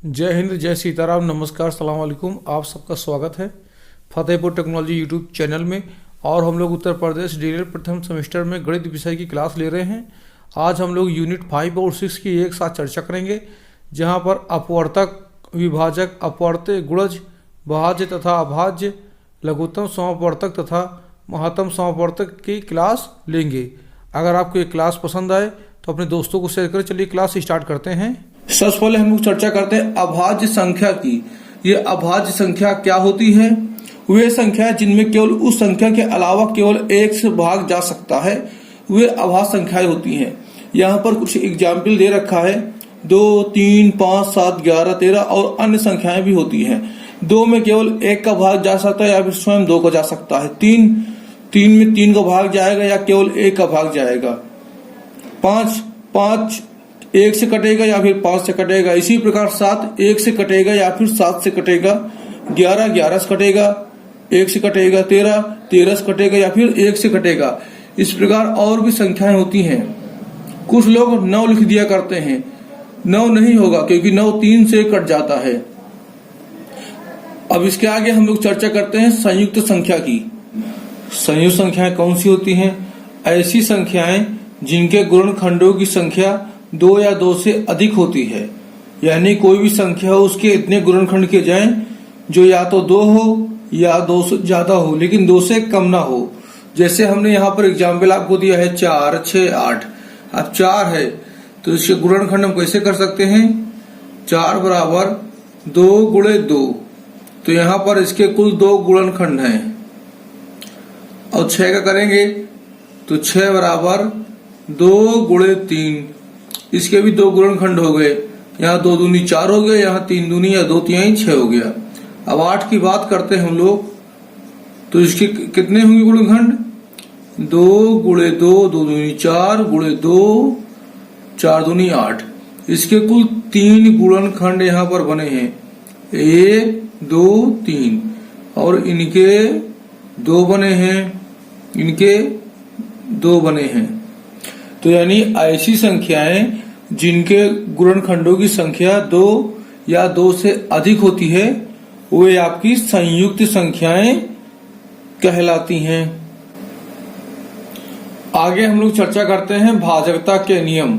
जय हिंद, जय सीताराम, नमस्कार, सलाम वालेकुम। आप सबका स्वागत है फतेहपुर टेक्नोलॉजी यूट्यूब चैनल में। और हम लोग उत्तर प्रदेश डीएलएड प्रथम सेमेस्टर में गणित विषय की क्लास ले रहे हैं। आज हम लोग यूनिट 5 और 6 की एक साथ चर्चा करेंगे, जहां पर अपवर्तक, विभाजक, अपवर्त्य, गुणज, भाज्य तथा अभाज्य, लघुत्तम समवर्तक तथा महत्तम समवर्तक की क्लास लेंगे। अगर आपको ये क्लास पसंद आए तो अपने दोस्तों को शेयर करें। चलिए क्लास स्टार्ट करते हैं। सबसे पहले हम लोग चर्चा करते हैं अभाज्य संख्या की। ये अभाज्य संख्या क्या होती है? वे संख्या जिनमें केवल उस संख्या के अलावा केवल एक से भाग जा सकता है, वे अभाज्य संख्याएं होती हैं। यहाँ पर कुछ एग्जाम्पल दे रखा है। 2, 3, 5, 7, 11, 13 और अन्य संख्याएं भी होती हैं। 2 में केवल 1 का भाग जा सकता है या फिर स्वयं 2 का जा सकता है। 3 में 3 का भाग जाएगा या केवल 1 का भाग जाएगा। 5 1 से कटेगा या फिर 5 से कटेगा। इसी प्रकार 7 1 से कटेगा या फिर 7 से कटेगा। 11 11 से कटेगा, 1 से कटेगा। 13 13 से कटेगा या फिर 1 से कटेगा। इस प्रकार और भी संख्याएं होती हैं। कुछ लोग 9 लिख दिया करते हैं। 9 नहीं होगा, क्योंकि 9 3 से कट जाता है। अब इसके आगे हम लोग चर्चा करते हैं संयुक्त संख्या की। संयुक्त संख्याएं कौन सी होती हैं? ऐसी संख्याएं जिनके गुणनखंडों की संख्या 2 या 2 से अधिक होती है। यानी कोई भी संख्या हो, उसके इतने गुणनखंड किए जाएं जो या तो 2 हो या 2 से ज्यादा हो, लेकिन 2 से कम ना हो। जैसे हमने यहाँ पर एग्जाम्पल आपको दिया है 4, 6, 8। अब 4 है तो इसके गुणनखंड हम कैसे कर सकते हैं? 4 बराबर 2 गुणे 2, तो यहाँ पर इसके कुल 2 गुणनखंड हैं। और 6 का करेंगे तो 6 बराबर 2 गुणे 3, इसके भी 2 गुणनखंड हो गए। यहाँ 2 दूनी 4 हो गया, यहाँ 3 दूनी या 2 तिहाई 6 हो गया। अब 8 की बात करते हैं हम लोग, तो इसके कितने होंगे गुणनखंड? 2 गुणे 2, 2 दूनी 4 गुणे 2, 4 दूनी 8। इसके कुल 3 गुणनखंड यहाँ पर बने हैं, 1 2 3, और इनके 2 बने हैं, इनके 2 बने हैं। तो यानी ऐसी संख्याएं जिनके गुणनखंडों की संख्या 2 या 2 से अधिक होती है, वे आपकी संयुक्त संख्याएं कहलाती हैं। आगे हम लोग चर्चा करते हैं भाजकता के नियम।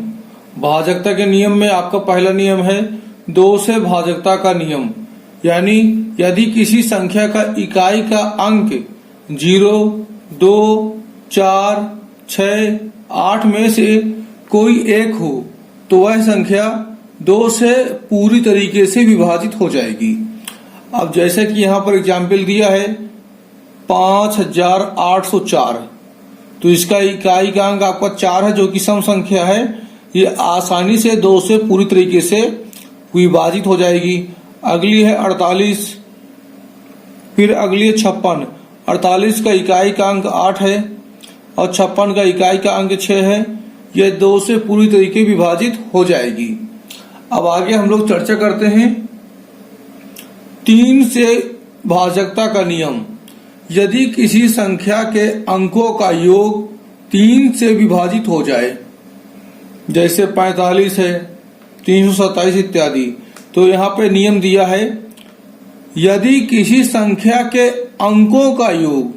भाजकता के नियम में आपका पहला नियम है 2 से भाजकता का नियम। यानी यदि किसी संख्या का इकाई का अंक 0, 2, 4, 6, 8 में से कोई एक हो, तो वह संख्या 2 से पूरी तरीके से विभाजित हो जाएगी। अब जैसे कि यहाँ पर एग्जाम्पल दिया है 5804, तो इसका इकाई का अंक आपका 4 है, जो कि सम संख्या है। ये आसानी से 2 से पूरी तरीके से विभाजित हो जाएगी। अगली है 48, फिर अगली है 56। 48 का इकाई का अंक 8 है और 56 का इकाई का अंक 6 है। यह 2 से पूरी तरीके विभाजित हो जाएगी। अब आगे हम लोग चर्चा करते हैं 3 से भाजकता का नियम। यदि किसी संख्या के अंकों का योग 3 से विभाजित हो जाए, जैसे 45 है, 327 इत्यादि, तो यहाँ पे नियम दिया है यदि किसी संख्या के अंकों का योग,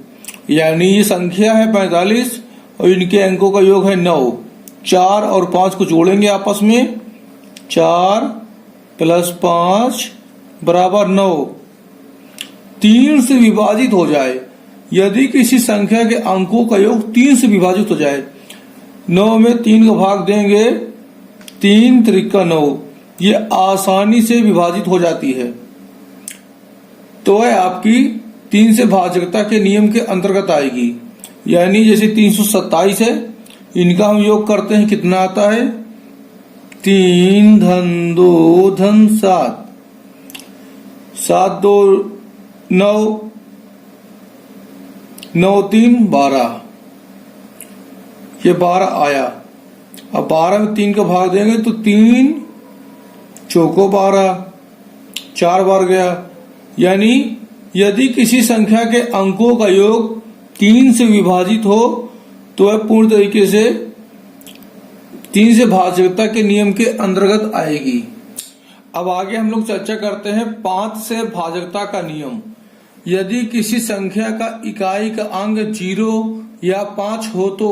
यानी ये संख्या है 45 और इनके अंकों का योग है 9, 4 और 5 को जोड़ेंगे आपस में, 4 + 5 बराबर 9, 3 से विभाजित हो जाए। यदि किसी संख्या के अंकों का योग 3 से विभाजित हो जाए, 9 में 3 का भाग देंगे, 3 त्रिका 9, ये आसानी से विभाजित हो जाती है। तो वह आपकी 3 से भाजकता के नियम के अंतर्गत आएगी। यानी जैसे 327 है, इनका हम योग करते हैं, कितना आता है? 3 धन 2 धन 7, 7 2 9, 9 3 12, ये 12 आया। अब 12 में 3 का भाग देंगे तो 3 चौको 12, 4 बार गया। यानी यदि किसी संख्या के अंकों का योग 3 से विभाजित हो, तो वह पूर्ण तरीके से 3 से भाजकता के नियम के अंतर्गत आएगी। अब आगे हम लोग चर्चा करते हैं 5 से भाजकता का नियम। यदि किसी संख्या का इकाई का अंक 0 या 5 हो तो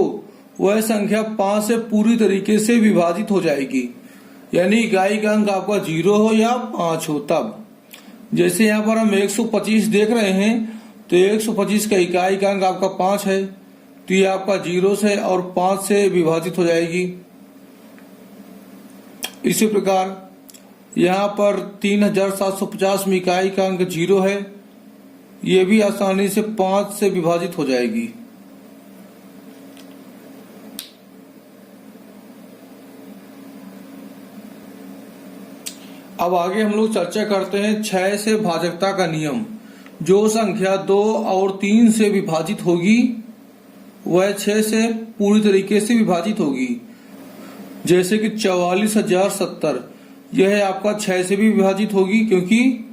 वह संख्या 5 से पूरी तरीके से विभाजित हो जाएगी। यानी इकाई का अंक आपका 0 हो या 5 हो तब। जैसे यहाँ पर हम 125 देख रहे हैं तो 125 का इकाई का अंक आपका 5 है, तो ये आपका 0 से और 5 से विभाजित हो जाएगी। इसी प्रकार यहाँ पर 3750 में इकाई का अंक 0 है, ये भी आसानी से 5 से विभाजित हो जाएगी। अब आगे हम लोग चर्चा करते हैं 6 से भाजकता का नियम। जो संख्या 2 और 3 से विभाजित होगी वह 6 से पूरी तरीके से विभाजित होगी। जैसे कि 44,070 यह आपका 6 से भी विभाजित होगी, क्योंकि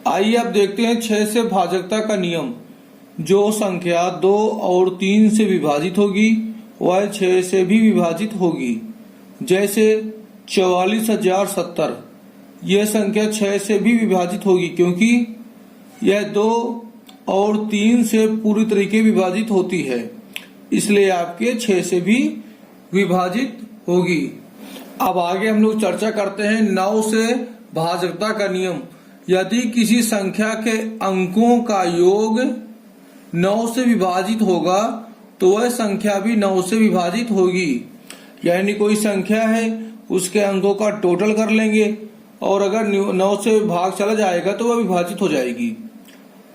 आइए अब देखते हैं 6 से भाजकता का नियम। जो संख्या 2 और 3 से विभाजित होगी वह 6 से भी विभाजित होगी। जैसे 44,070 यह संख्या 6 से भी विभाजित होगी, क्योंकि यह 2 और 3 से पूरी तरीके विभाजित होती है, इसलिए आपके 6 से भी विभाजित होगी। अब आगे हम लोग चर्चा करते हैं 9 से भाजकता का नियम। यदि किसी संख्या के अंकों का योग 9 से विभाजित होगा तो वह संख्या भी 9 से विभाजित होगी। यानी कोई संख्या है, उसके अंकों का टोटल कर लेंगे और अगर 9 से भाग चला जाएगा तो वह विभाजित हो जाएगी।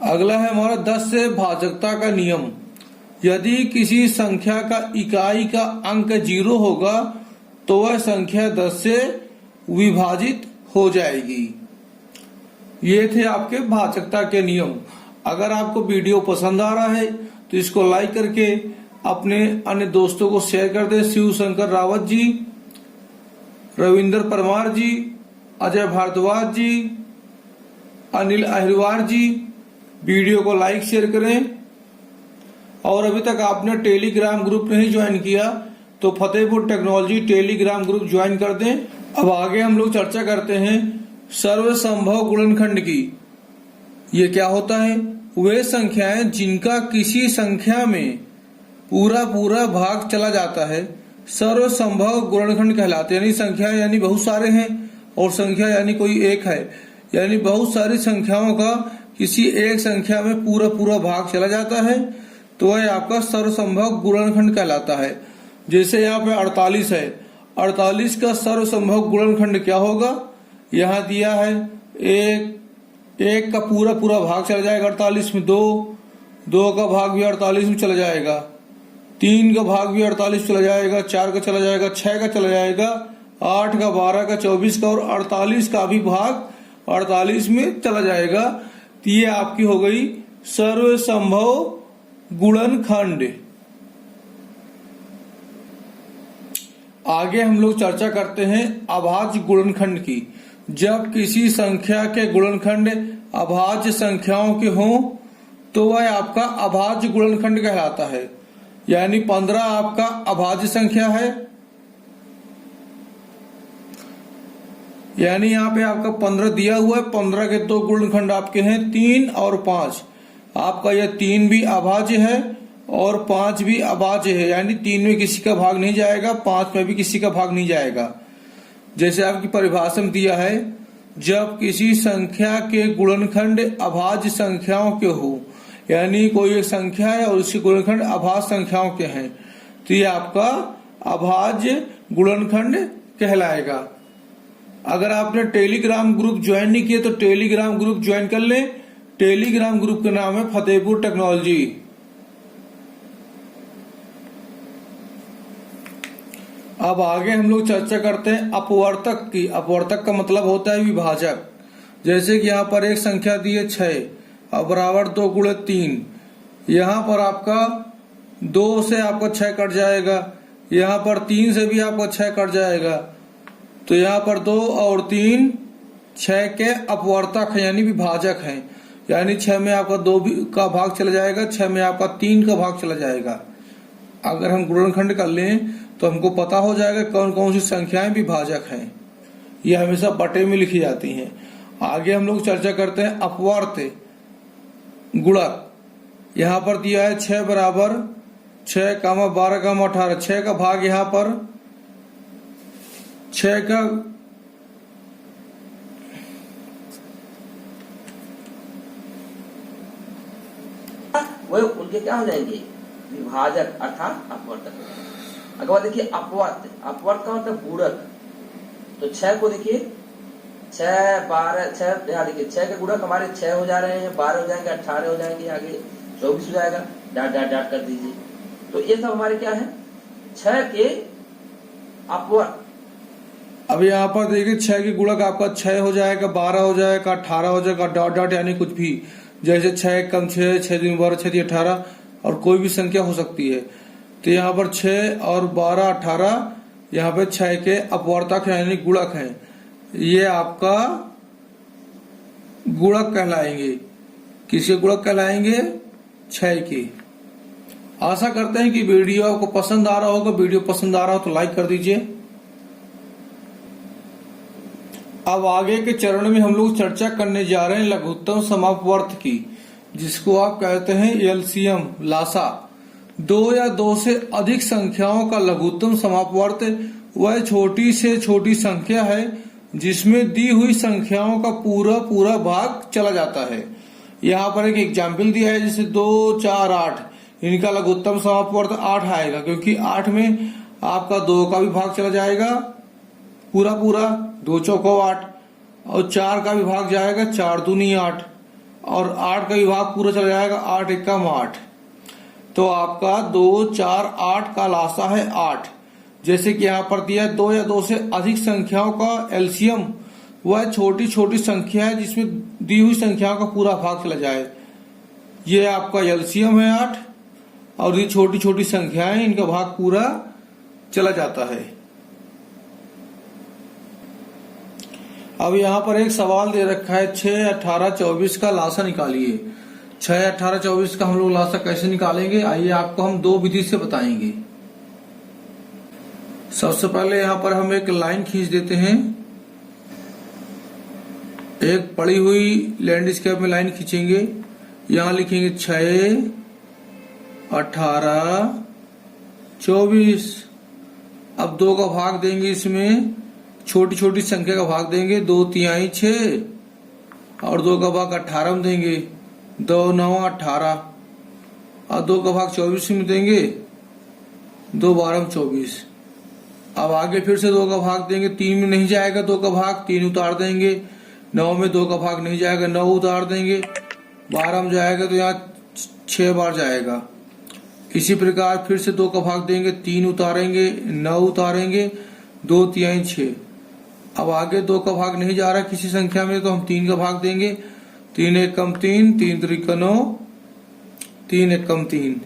अगला है हमारा 10 से भाजकता का नियम। यदि किसी संख्या का इकाई का अंक 0 होगा तो वह संख्या 10 से विभाजित हो जाएगी। ये थे आपके भाजकता के नियम। अगर आपको वीडियो पसंद आ रहा है तो इसको लाइक करके अपने अन्य दोस्तों को शेयर कर दें। शिव शंकर रावत जी, रविंद्र परमार जी, अजय भारद्वाज जी, अनिल अहिरवार जी, वीडियो को लाइक शेयर करें। और अभी तक आपने टेलीग्राम ग्रुप नहीं ज्वाइन किया तो Fatehpur technology Telegram group join कर दें। अब आगे हम लोग चर्चा करते हैं सर्वसंभव गुणनखंड की। ये क्या होता है? वे संख्याएं जिनका किसी संख्या में पूरा पूरा भाग चला जाता है सर्वसंभव गुणनखंड कहलाते हैं। यानी संख्या यानी बहुत सारे हैं और संख्या यानी कोई एक है, यानी बहुत सारी संख्याओं का किसी एक संख्या में पूरा पूरा भाग चला जाता है तो वह आपका सर्वसंभव गुणनखंड कहलाता है। जैसे यहाँ पे 48 है, 48 का सर्वसंभव गुणनखंड क्या होगा? यहाँ दिया है एक का पूरा पूरा भाग चला जाएगा 48 में, 2 का भाग भी 48 में चला जाएगा, 3 का भाग भी 48 चला जाएगा, 4 का चला जाएगा, 6 का चला जाएगा, 8 का, 12 का, 24 का और 48 का भी भाग 48 में चला जाएगा। तो ये आपकी हो गई सर्वसंभव गुणनखंड। आगे हम लोग चर्चा करते हैं अभाज्य गुणनखंड की। जब किसी संख्या के गुणनखंड अभाज्य संख्याओं के हों तो वह आपका अभाज्य गुणनखंड कहलाता है। यानी 15 आपका अभाज्य संख्या है, यानी यहाँ पे आपका 15 दिया हुआ है, 15 के 2 गुणनखंड आपके हैं 3 और 5। आपका यह 3 भी अभाज्य है और 5 भी अभाज्य है, यानी 3 में किसी का भाग नहीं जाएगा, 5 में भी किसी का भाग नहीं जाएगा। जैसे आपकी परिभाषा में दिया है, जब किसी संख्या के गुणनखंड अभाज्य संख्याओं के हो, यानी कोई एक संख्या है और उसके गुणनखंड अभाज्य संख्याओं के हैं तो ये आपका अभाज्य गुणनखंड कहलाएगा। अगर आपने टेलीग्राम ग्रुप ज्वाइन नहीं किया तो टेलीग्राम ग्रुप ज्वाइन कर लें। टेलीग्राम ग्रुप का नाम है फतेहपुर टेक्नोलॉजी। अब आगे हम लोग चर्चा करते हैं अपवर्तक की। अपवर्तक का मतलब होता है विभाजक। जैसे कि यहाँ पर एक संख्या दी है 6 और बराबर 2 गुणे 3। यहाँ पर आपका 2 से आपका 6 कट जाएगा, यहाँ पर 3 से भी आपका 6 कट जाएगा, तो यहाँ पर 2 और 3 6 के अपवर्तक है यानी विभाजक हैं। यानी 6 में आपका 2 का भाग चला जाएगा, 6 में आपका 3 का भाग चला जाएगा। अगर हम गुणनखंड कर लें तो हमको पता हो जाएगा कौन कौन सी संख्याएं विभाजक हैं। ये हमेशा बटे में लिखी जाती हैं। आगे हम लोग चर्चा करते हैं अपवर्त गुणक। यहाँ पर दिया है 6 बराबर 6, 12, 18। 6 का भाग यहाँ पर 6 का वो उनके क्या हो जाएंगे, विभाजक अर्थात अपवर्तक। अगर बात देखिए अपवर्त, अपवर्त का मतलब गुणक। तो 6 को देखिए 6, 12, 6, यहाँ देखिए 6 के गुणक हमारे 6 हो जा रहे हैं, 12 हो जाएंगे, 18 हो जाएंगे, आगे 24 हो जाएगा। डाट डाट डाट कर दीजिए। तो ये सब हमारे क्या है, 6 के अपवर्त। अब यहाँ पर देखिए 6 के गुणक आपका 6 हो जाएगा, 12 हो जाएगा, 18 हो जाएगा, डॉट डॉट यानी कुछ भी, जैसे 6 कम 6, 6 दूनी 12, 6 18 और कोई भी संख्या हो सकती है। तो यहाँ पर 6 और 12, 18 यहाँ पे 6 के अपवर्तक है यानी गुणक हैं। ये आपका गुणक कहलाएंगे। किसके गुणक कहलाएंगे, 6 के। आशा करते हैं कि वीडियो आपको पसंद आ रहा होगा। वीडियो पसंद आ रहा हो तो लाइक कर दीजिए। अब आगे के चरण में हम लोग चर्चा करने जा रहे हैं लघुत्तम समापवर्त की, जिसको आप कहते हैं एलसीएम, लासा। 2 या 2 से अधिक संख्याओं का लघुत्तम समापवर्त वह छोटी से छोटी संख्या है जिसमें दी हुई संख्याओं का पूरा पूरा भाग चला जाता है। यहाँ पर एक एग्जाम्पल दिया है, जैसे 2, 4, 8। इनका लघुत्तम समापवर्त 8 आएगा, क्योंकि 8 में आपका 2 का भी भाग चला जाएगा पूरा पूरा, 2 चौको 8, और 4 का भी भाग जाएगा, 4 दूनी 8, और 8 का भी भाग पूरा चला जाएगा, 8 एकम 8। तो आपका 2, 4, 8 का लासा है 8। जैसे कि यहाँ पर दिया है 2 या 2 से अधिक संख्याओं का एलसीएम वह छोटी छोटी संख्या है जिसमें दी हुई संख्याओं का पूरा भाग चला जाए। ये आपका एलसीएम है 8, और ये छोटी छोटी संख्याएं, इनका भाग पूरा चला जाता है। अब यहाँ पर एक सवाल दे रखा है 6, 18, 24 का लासा निकालिए। 6, 18, 24 का हम लोग लासा कैसे निकालेंगे, आइए आपको हम 2 विधि से बताएंगे। सबसे पहले यहाँ पर हम एक लाइन खींच देते हैं, एक पड़ी हुई लैंडस्केप में लाइन खींचेंगे। यहाँ लिखेंगे 6, 18, 24। अब 2 का भाग देंगे, इसमें छोटी छोटी संख्या का भाग देंगे, 2 तिहाई 6, और 2 का भाग 18 में देंगे, 2 9 18, और 2 का भाग 24 में देंगे, 2 12 24। अब आगे फिर से 2 का भाग देंगे, 3 में नहीं जाएगा 2 का भाग, 3 उतार देंगे। 9 में 2 का भाग नहीं जाएगा, 9 उतार देंगे। 12 में जाएगा तो यहाँ 6 बार जाएगा। इसी प्रकार फिर से 2 का भाग देंगे, 3 उतारेंगे, 9 उतारेंगे, 2 तिहाई 6। अब आगे 2 का भाग नहीं जा रहा किसी संख्या में, तो हम 3 का भाग देंगे। 3 एकम 3, 3 त्रिक 9, 3 एकम 3।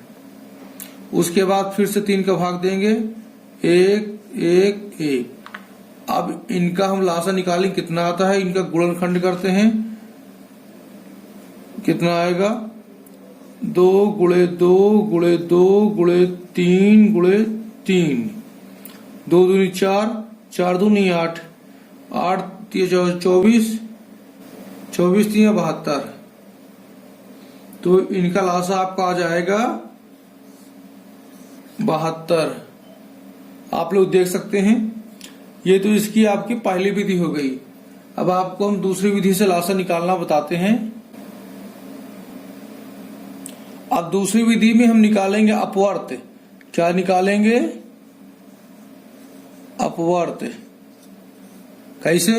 उसके बाद फिर से 3 का भाग देंगे, 1 1 1। अब इनका हम लासा निकालें, कितना आता है, इनका गुणनखंड करते हैं। कितना आएगा, 2 गुणे 2 गुणे 2 गुणे 3 गुणे 3, 2 दूनी 4, 4 दूनी 8, 8 24, 24 3 72। तो इनका लासा आपका आ जाएगा 72। आप लोग देख सकते हैं, ये तो इसकी आपकी पहली विधि हो गई। अब आपको हम दूसरी विधि से लासा निकालना बताते हैं। अब दूसरी विधि में हम निकालेंगे अपवर्त। क्या निकालेंगे, अपवर्त। कैसे,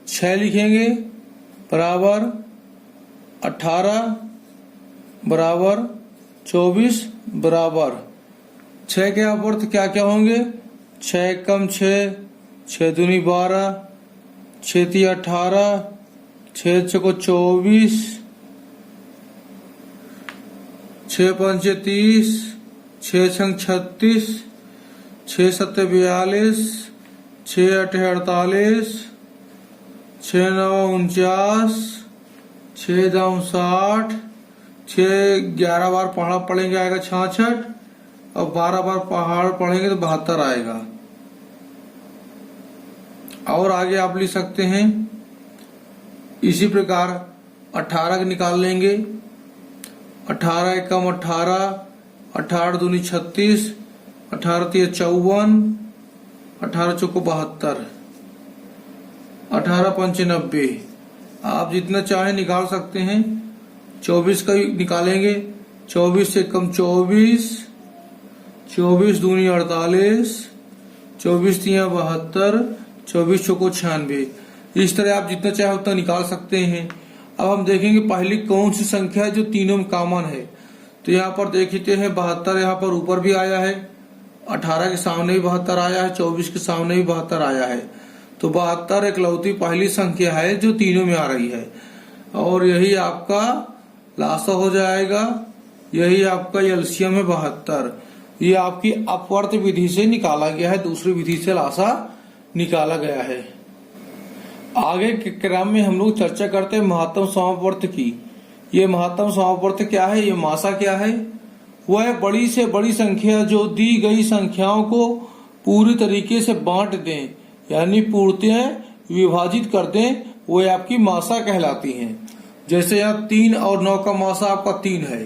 6 लिखेंगे बराबर 18 बराबर 24 बराबर 6 के अपवर्त क्या क्या होंगे, 6 कम 6, 6 दूनी 12, 6 ती 18, 6 चौको 24, 6 पंचे 30, 6 छंग 36, 6 सत्ते 42, 6 अठे 48, 6 9 49, 6 दाम 60, 6 11 बार पहाड़ पढ़ेंगे आएगा 66, और 12 बार पहाड़ पढ़ेंगे तो 72 आएगा। और आगे आप लिख सकते हैं इसी प्रकार 18 निकाल लेंगे। 18 एकम 18, 18 दूनी 36, 18 तिया 54, 18 चौको 72, 18 पंचे 90। आप जितना चाहे निकाल सकते हैं। 24 का निकालेंगे। 24 से कम 24, 24 दूनी 48, 24 तिया 72, 24 चौको 96। इस तरह आप जितना चाहे उतना निकाल सकते हैं। अब हम देखेंगे पहली कौन सी संख्या है जो तीनों में कॉमन है। तो यहाँ पर देखते हैं 72 यहाँ पर ऊपर भी आया है, 18 के सामने भी 72 आया है, 24 के सामने भी 72 आया है। तो 72 इकलौती पहली संख्या है जो तीनों में आ रही है और यही आपका लासा हो जाएगा। यही आपका एलसीएम है 72। ये आपकी अपवर्त विधि से निकाला गया है, दूसरी विधि से लासा निकाला गया है। आगे के क्रम में हम लोग चर्चा करते हैं महत्तम समापवर्त की। ये महत्तम समापवर्त क्या है, ये मासा क्या है? वह बड़ी से बड़ी संख्या जो दी गई संख्याओं को पूरी तरीके से बांट दें, यानी पूर्णतः विभाजित कर दें, वो आपकी मासा कहलाती हैं। जैसे यहाँ 3 और 9 का मासा आपका 3 है।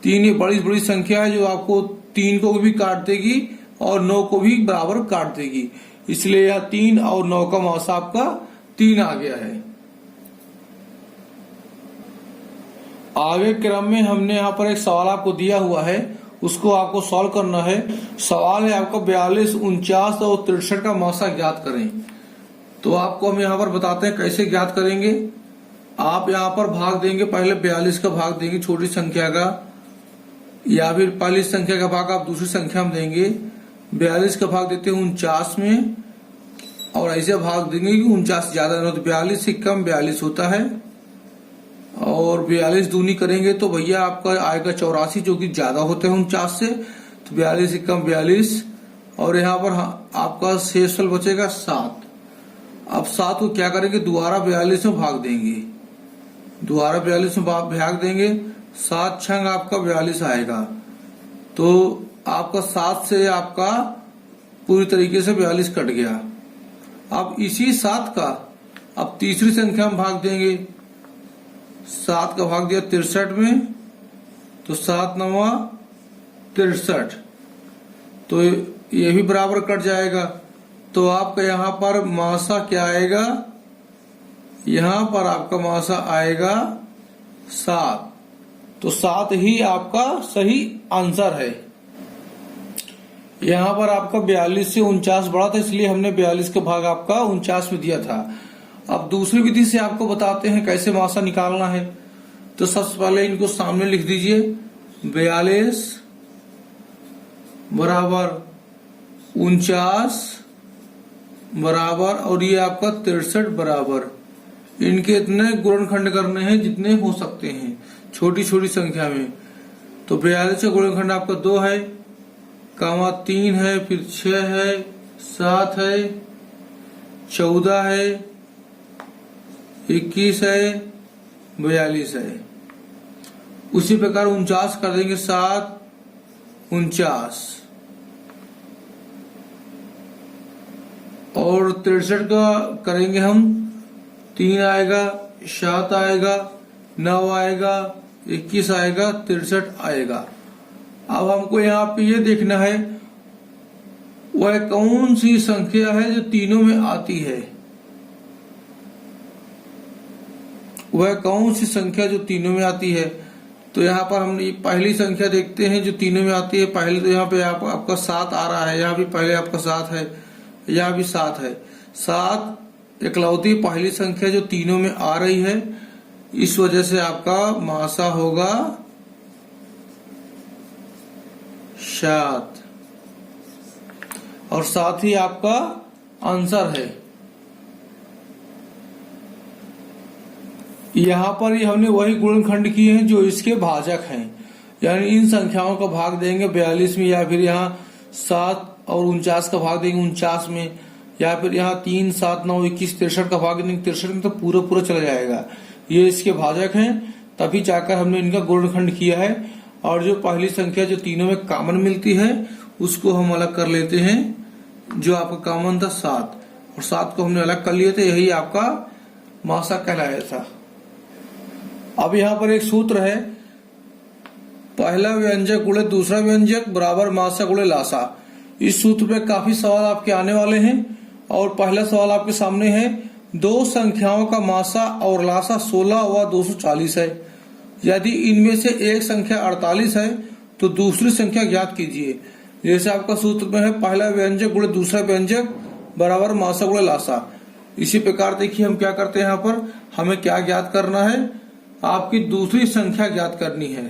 3 ये बड़ी बड़ी संख्या है जो आपको 3 को भी काट देगी और 9 को भी बराबर काट देगी, इसलिए यहाँ 3 और 9 का मासा आपका 3 आ गया है। आगे क्रम में हमने यहाँ पर एक सवाल आपको दिया हुआ है, उसको आपको सॉल्व करना है। सवाल है आपका 42, 49 और 63 का मासा ज्ञात करें। तो आपको हम यहाँ पर बताते हैं कैसे ज्ञात करेंगे। आप यहाँ पर भाग देंगे, पहले 42 का भाग देंगे छोटी संख्या का, या फिर पहली संख्या का भाग आप दूसरी संख्या में देंगे। 42 का भाग देते हैं 49 में और ऐसे भाग देंगे कि 49 ज्यादा ना, तो 42 से कम 42 होता है और 42 दूनी करेंगे तो भैया आपका आएगा 84, जो कि ज्यादा होते हैं 49 से। तो 42 से कम 42 और यहाँ पर आपका शेषफल बचेगा 7। अब 7 को क्या करेंगे, दोबारा 42 में भाग देंगे, दोबारा 42 में भाग देंगे, 7 छंग आपका 42 आएगा। तो आपका 7 से आपका पूरी तरीके से 42 कट गया। अब इसी 7 का अब तीसरी संख्या में भाग देंगे। 7 का भाग दिया 63 में, तो 7 9 63, तो ये भी बराबर कट जाएगा। तो आपका यहाँ पर मासा क्या आएगा, यहाँ पर आपका मासा आएगा 7। तो 7 ही आपका सही आंसर है। यहाँ पर आपका 42 से 49 बढ़ा था, इसलिए हमने 42 का भाग आपका 49 में दिया था। अब दूसरी विधि से आपको बताते हैं कैसे मासा निकालना है। तो सबसे पहले इनको सामने लिख दीजिए। 42 बराबर 49 बराबर और ये आपका 63 बराबर, इनके इतने गुणनखंड करने हैं जितने हो सकते हैं छोटी छोटी संख्या में। तो 42 का गुणनखंड आपका 2 है, कामा 3 है, फिर 6 है, 7 है, 14 है, 21 है, 42 है। उसी प्रकार 49 कर देंगे, 7 49 और 63 का करेंगे हम, 3 आएगा, 7 आएगा, 9 आएगा, 21 आएगा, 63 आएगा। अब हमको यहाँ पे ये देखना है वह कौन सी संख्या है जो तीनों में आती है, वह कौन सी संख्या जो तीनों में आती है। तो यहाँ पर हम पहली संख्या देखते हैं जो तीनों में आती है। पहले तो यहाँ पे आपका 7 आ रहा है, यहाँ भी पहले आपका 7 है, यहाँ भी 7 है। 7 इकलौती पहली संख्या जो तीनों में आ रही है, इस वजह से आपका मासा होगा 7 और 7 ही आपका आंसर है। यहाँ पर ही हमने वही गुणनखंड किए हैं जो इसके भाजक हैं, यानी इन संख्याओं का भाग देंगे 42 में, या फिर यहाँ 7 और 49 का भाग देंगे 49 में, या फिर यहाँ 3 7 9 21 63 का भाग देंगे 63 में, तो पूरा पूरा चला जाएगा। ये इसके भाजक हैं, तभी जाकर हमने इनका गुणनखंड किया है। और जो पहली संख्या जो तीनों में कॉमन मिलती है उसको हम अलग कर लेते हैं। जो आपका कॉमन था 7, और 7 को हमने अलग कर लिए थे, यही आपका मासा कहलाया था। अब यहाँ पर एक सूत्र है, पहला व्यंजक गुणे दूसरा व्यंजक बराबर मासा गुणे लासा। इस सूत्र पे काफी सवाल आपके आने वाले हैं और पहला सवाल आपके सामने है, दो संख्याओं का मासा और लासा 16 व 240 है। यदि इनमें से एक संख्या 48 है तो दूसरी संख्या ज्ञात कीजिए। जैसे आपका सूत्र में है, पहला व्यंजक गुणे दूसरा व्यंजक बराबर मासा गुणे लासा। इसी प्रकार देखिए हम क्या करते हैं, यहाँ पर हमें क्या ज्ञात करना है, आपकी दूसरी संख्या ज्ञात करनी है।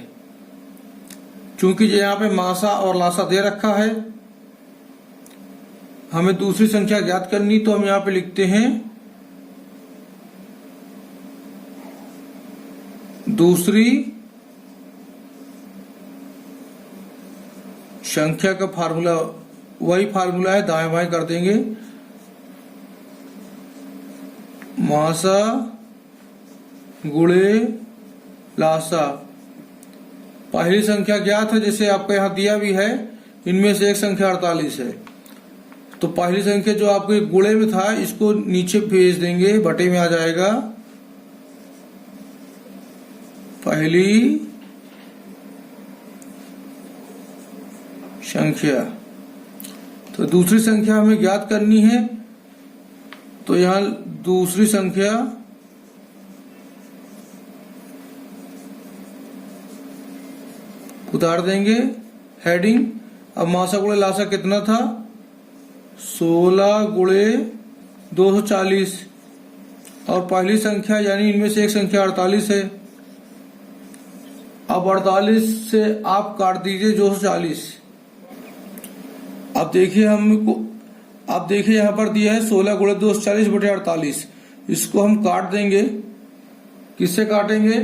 चूंकि यहाँ पे मासा और लासा दे रखा है, हमें दूसरी संख्या ज्ञात करनी, तो हम यहाँ पे लिखते हैं दूसरी संख्या का फार्मूला, वही फार्मूला है, दाएं बाएं कर देंगे। मासा गुणे लासा, पहली संख्या ज्ञात है, जैसे आपका यहाँ दिया भी है, इनमें से एक संख्या 48 है, तो पहली संख्या जो आपके गुणे में था इसको नीचे भेज देंगे, बटे में आ जाएगा पहली संख्या। तो दूसरी संख्या हमें ज्ञात करनी है, तो यहां दूसरी संख्या उतार देंगे हेडिंग। अब मासा गुणे लासा कितना था, 16 गुणे 240, और पहली संख्या यानी इनमें से एक संख्या 48 है। अब 48 से आप काट दीजिए 240। अब देखिए यहाँ पर दिया है 16 गुणे 240 बटे 48, इसको हम काट देंगे। किससे काटेंगे,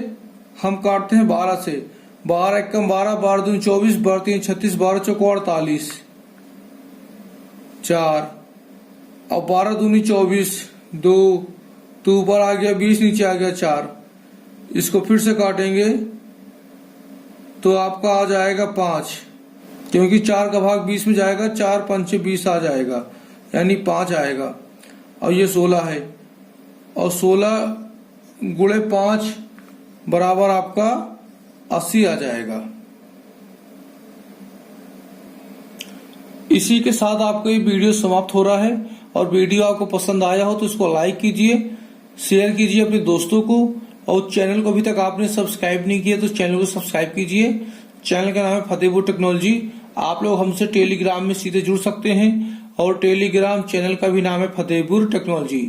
हम काटते हैं 12 से। 12 एकम 12, 12 दूनी 24, 12 तीन 36, 12 चौको 48, 4। अब 12 दूनी 24, 2 तो ऊपर आ गया 20, नीचे आ गया 4। इसको फिर से काटेंगे तो आपका आ जाएगा 5, क्योंकि 4 का भाग 20 में जाएगा, 4 पंचे 20 आ जाएगा, यानी 5 आएगा। और ये 16 है, और 16 गुणे 5 बराबर आपका 80 आ जाएगा। इसी के साथ आपका ये वीडियो समाप्त हो रहा है, और वीडियो आपको पसंद आया हो तो इसको लाइक कीजिए, शेयर कीजिए अपने दोस्तों को, और चैनल को अभी तक आपने सब्सक्राइब नहीं किया तो चैनल को सब्सक्राइब कीजिए। चैनल का नाम है फतेहपुर टेक्नोलॉजी। आप लोग हमसे टेलीग्राम में सीधे जुड़ सकते हैं, और टेलीग्राम चैनल का भी नाम है फतेहपुर टेक्नोलॉजी।